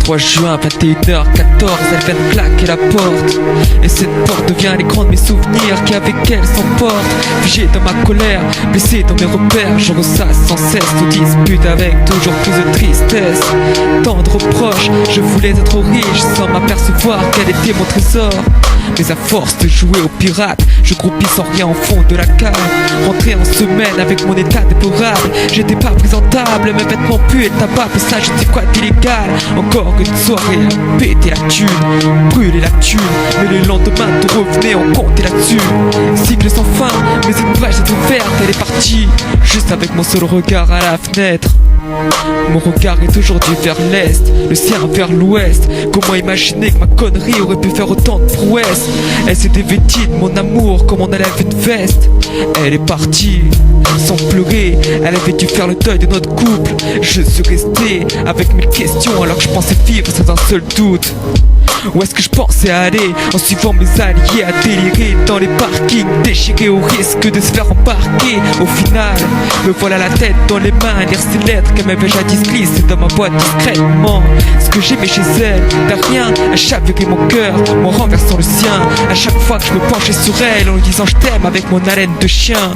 23 juin, 21h14, elle vient de claquer la porte. Et cette porte devient l'écran de mes souvenirs qui avec elle s'emportent. Figé dans ma colère, blessé dans mes repères, je ressasse sans cesse nos disputes avec toujours plus de tristesse. Tant de reproches, je voulais être riche sans m'apercevoir quel était mon trésor. Mais à force de jouer aux pirates, je croupis sans rien au fond de la cave. Rentré en semaine avec mon état déplorable, j'étais pas présentable, mes vêtements puent et le tabac, mais ça je sais quoi d'illégal. Encore une soirée à péter la thune, brûler la thune, mais le lendemain tout revenait, on comptait là-dessus. Cycle sans fin, mais une brèche est ouverte, elle est partie, juste avec mon seul regard à la fenêtre. Mon regard est aujourd'hui vers l'est, le sien vers l'ouest. Comment imaginer que ma connerie aurait pu faire autant de prouesses? Elle s'est dévêtie de mon amour comme on enlève une veste. Elle est partie sans pleurer, elle avait dû faire le deuil de notre couple. Je suis resté avec mille questions alors que je pensais vivre sans un seul doute. Où est-ce que je pensais aller en suivant mes alliés à délirer dans les parkings déchirés au risque de se faire embarquer? Au final, me voilà la tête dans les mains, lire ces lettres qu'elle m'avait jadis glissées dans ma boîte discrètement. Ce que j'aimais chez elle, de rien, elle chavirait mon cœur, en renversant le sien. À chaque fois que je me penchais sur elle en lui disant je t'aime avec mon haleine de chien.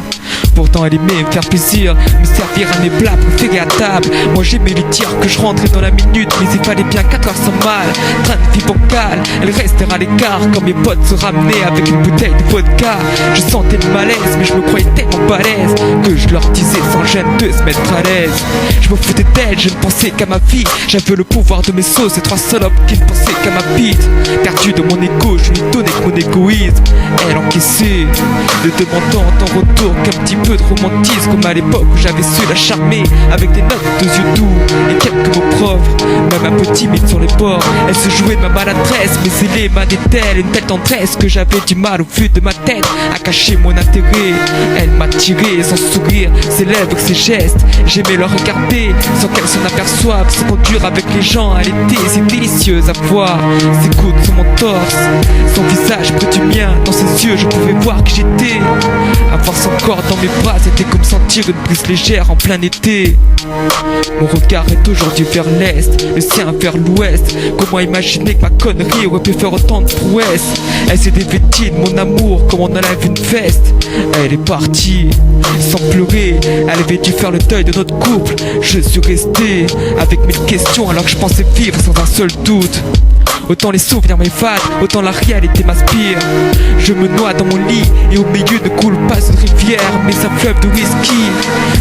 Pourtant elle aimait me faire plaisir, me servir à mes plats préférés à table. Moi j'aimais lui dire que je rentrais dans la minute, mais il fallait bien 4 heures sans mal. Train de vie bancale, elle restera à l'écart quand mes potes se ramenaient avec une bouteille de vodka. Je sentais le malaise, mais je me croyais tellement balèze que je leur disais sans gêne de se mettre à l'aise. Je me foutais d'elle, je ne pensais qu'à ma vie. J'avais le pouvoir de mes sauces, ces 3 salopes qui ne pensaient qu'à ma bite. Perdu de mon égo, je lui donnais que mon égoïsme. Elle encaissait, ne demandant en retour qu'un petit peu de romantisme, comme à l'époque où j'avais su la charmer avec des notes de yeux doux et quelques mots propres. Même un peu timide sur les bords, elle se jouait de ma maladresse, mais elle émanait-elle une telle tendresse que j'avais du mal au vu de ma tête à cacher mon intérêt. Elle m'attirait sans sourire, ses lèvres, ses gestes, j'aimais la regarder sans qu'elle s'en aperçoive. Se conduire avec les gens, elle était si délicieuse à voir. Ses coudes sur mon torse, son visage près du mien, dans ses yeux je pouvais voir qui j'étais. Avoir son corps dans mes bras, c'était comme sentir une brise légère en plein été. Mon regard est aujourd'hui vers l'est, le sien vers l'ouest. Comment imaginer que ma connerie aurait pu faire autant de prouesses? Elle s'est dévêtie de mon amour comme on enlève une veste. Elle est partie sans pleurer, elle avait dû faire le deuil de notre couple. Je suis resté avec mille questions alors que je pensais vivre sans un seul doute. Autant les souvenirs m'effadent, autant la réalité m'aspire. Je me noie dans mon lit et au milieu ne coule pas une rivière, mais un fleuve de whisky.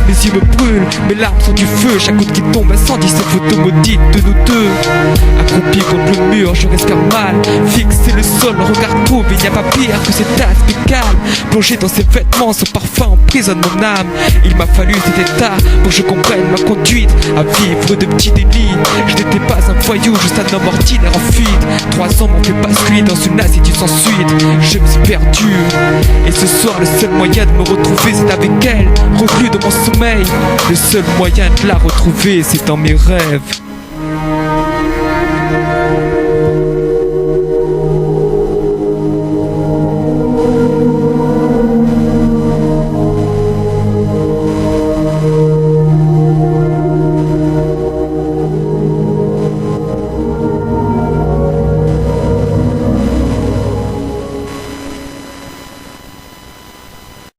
Mes yeux me brûlent, mes larmes sont du feu. Chaque goutte qui tombe incendie ces photos maudites de nous deux. Accroupi contre le mur, je respire mal. Fixé le sol, le regard trouble, il n'y a pas pire que cet aspect calme. Plongé dans ses vêtements, son parfum emprisonne mon âme. Il m'a fallu cet état pour que je comprenne ma conduite à vivre de petits délits. Je n'étais pas un voyou, juste un homme ordinaire en fuite. 3 ans m'ont fait basculer dans une lassitude sans suite. Je me suis perdu et ce soir le seul moyen de me retrouver c'est avec elle. Reclus dans mon sommeil, le seul moyen de la retrouver c'est dans mes rêves.